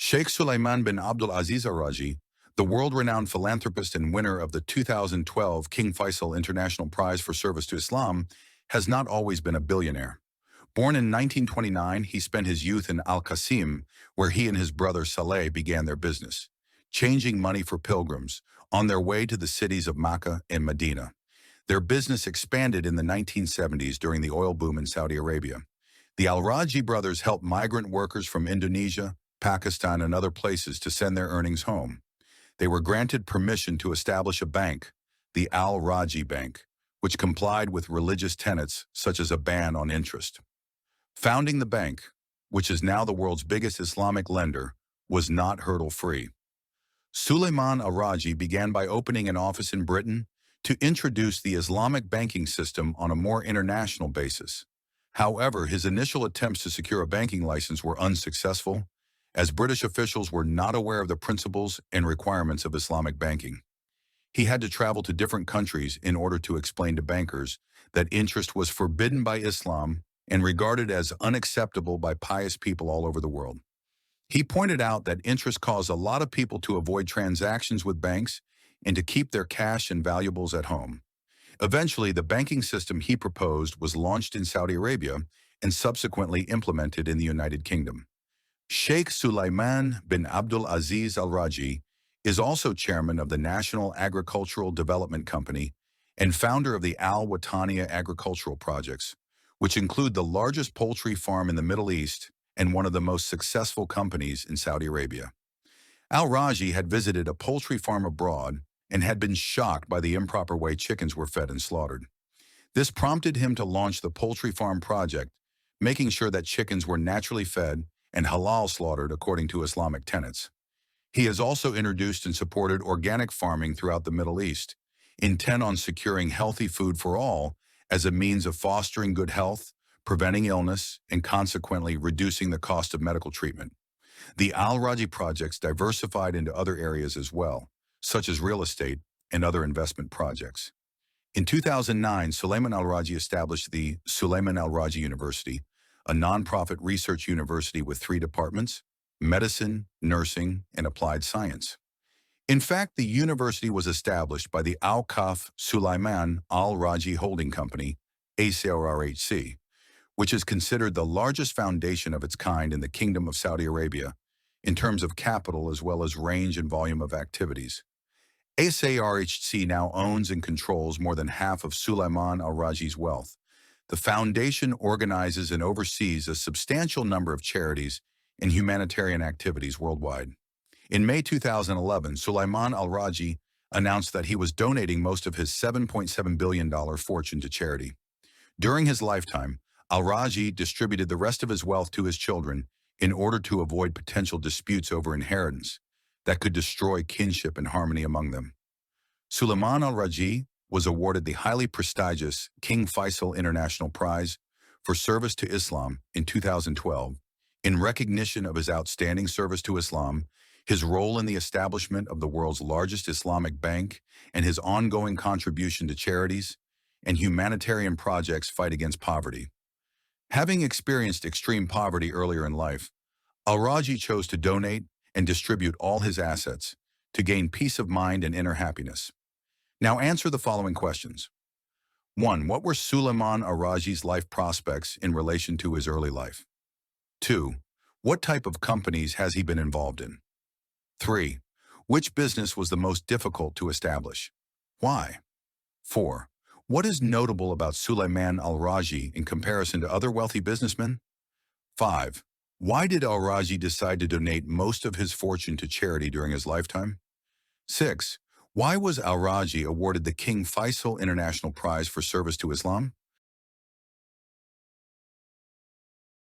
Sheikh Sulaiman bin Abdul-Aziz Al-Rajhi, the world-renowned philanthropist and winner of the 2012 King Faisal International Prize for Service to Islam, has not always been a billionaire. Born in 1929, he spent his youth in Al-Qasim, where he and his brother Saleh began their business, changing money for pilgrims on their way to the cities of Makkah and Medina. Their business expanded in the 1970s during the oil boom in Saudi Arabia. The Al-Rajhi brothers helped migrant workers from Indonesia, Pakistan, and other places to send their earnings home. They were granted permission to establish a bank, the Al-Rajhi Bank, which complied with religious tenets such as a ban on interest. Founding the bank, which is now the world's biggest Islamic lender, was not hurdle-free. Sulaiman Al-Rajhi began by opening an office in Britain to introduce the Islamic banking system on a more international basis. However, his initial attempts to secure a banking license were unsuccessful, as British officials were not aware of the principles and requirements of Islamic banking. He had to travel to different countries in order to explain to bankers that interest was forbidden by Islam and regarded as unacceptable by pious people all over the world. He pointed out that interest caused a lot of people to avoid transactions with banks and to keep their cash and valuables at home. Eventually, the banking system he proposed was launched in Saudi Arabia and subsequently implemented in the United Kingdom. Sheikh Sulaiman bin Abdul-Aziz Al-Rajhi is also chairman of the National Agricultural Development Company and founder of the Al-Wataniya Agricultural Projects, which include the largest poultry farm in the Middle East and one of the most successful companies in Saudi Arabia. Al-Rajhi had visited a poultry farm abroad and had been shocked by the improper way chickens were fed and slaughtered. This prompted him to launch the Poultry Farm Project, making sure that chickens were naturally fed and halal slaughtered according to Islamic tenets. He has also introduced and supported organic farming throughout the Middle East, intent on securing healthy food for all as a means of fostering good health, preventing illness, and consequently reducing the cost of medical treatment. The Al-Rajhi projects diversified into other areas as well, such as real estate and other investment projects. In 2009, Sulaiman Al-Rajhi established the Sulaiman Al-Rajhi University, a nonprofit research university with 3 departments: medicine, nursing, and applied science. In fact, the university was established by the Awqaf Sulaiman Al-Rajhi Holding Company, ACRHC, which is considered the largest foundation of its kind in the Kingdom of Saudi Arabia in terms of capital as well as range and volume of activities. ACRHC now owns and controls more than half of Sulaiman Al-Rajhi's wealth. The foundation organizes and oversees a substantial number of charities and humanitarian activities worldwide. In May 2011, Sulaiman Al-Rajhi announced that he was donating most of his $7.7 billion fortune to charity. During his lifetime, Al-Rajhi distributed the rest of his wealth to his children in order to avoid potential disputes over inheritance that could destroy kinship and harmony among them. Sulaiman Al-Rajhi was awarded the highly prestigious King Faisal International Prize for Service to Islam in 2012 in recognition of his outstanding service to Islam, his role in the establishment of the world's largest Islamic bank, and his ongoing contribution to charities and humanitarian projects fight against poverty. Having experienced extreme poverty earlier in life, Al-Rajhi chose to donate and distribute all his assets to gain peace of mind and inner happiness. Now answer the following questions. 1. What were Sulaiman Al-Rajhi's life prospects in relation to his early life? 2. What type of companies has he been involved in? 3. Which business was the most difficult to establish? Why? 4. What is notable about Sulaiman Al-Rajhi in comparison to other wealthy businessmen? 5. Why did Al-Rajhi decide to donate most of his fortune to charity during his lifetime? 6. Why was Al-Rajhi awarded the King Faisal International Prize for Service to Islam?